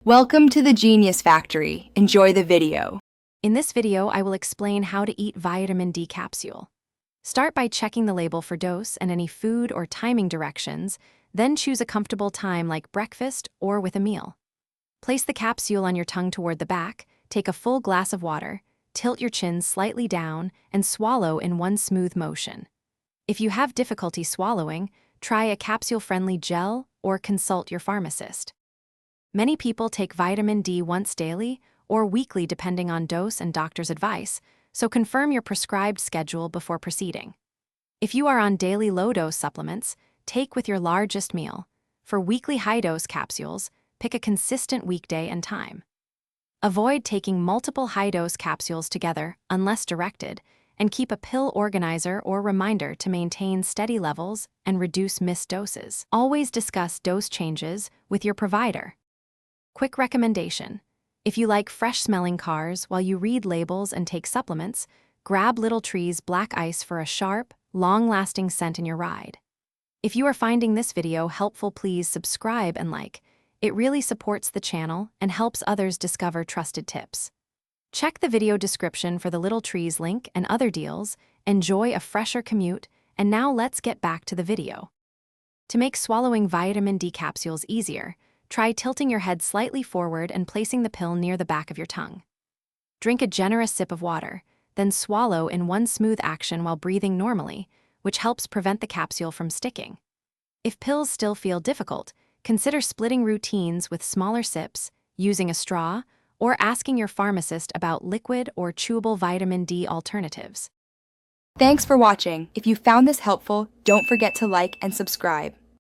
Welcome to the Genius Factory. Enjoy the video. In this video, I will explain how to eat vitamin D capsule. Start by checking the label for dose and any food or timing directions, then choose a comfortable time like breakfast or with a meal. Place the capsule on your tongue toward the back, take a full glass of water, tilt your chin slightly down, and swallow in one smooth motion. If you have difficulty swallowing, try a capsule-friendly gel or consult your pharmacist. Many people take vitamin D once daily or weekly depending on dose and doctor's advice, so confirm your prescribed schedule before proceeding. If you are on daily low-dose supplements, take with your largest meal. For weekly high-dose capsules, pick a consistent weekday and time. Avoid taking multiple high-dose capsules together unless directed, and keep a pill organizer or reminder to maintain steady levels and reduce missed doses. Always discuss dose changes with your provider. Quick recommendation: if you like fresh-smelling cars while you read labels and take supplements, grab Little Tree's Black Ice for a sharp, long-lasting scent in your ride. If you are finding this video helpful, please subscribe and like. It really supports the channel and helps others discover trusted tips. Check the video description for the Little Trees link and other deals. Enjoy a fresher commute, and now let's get back to the video. To make swallowing vitamin D capsules easier, try tilting your head slightly forward and placing the pill near the back of your tongue. Drink a generous sip of water, then swallow in one smooth action while breathing normally, which helps prevent the capsule from sticking. If pills still feel difficult, consider splitting routines with smaller sips, using a straw, or asking your pharmacist about liquid or chewable vitamin D alternatives. Thanks for watching. If you found this helpful, don't forget to like and subscribe.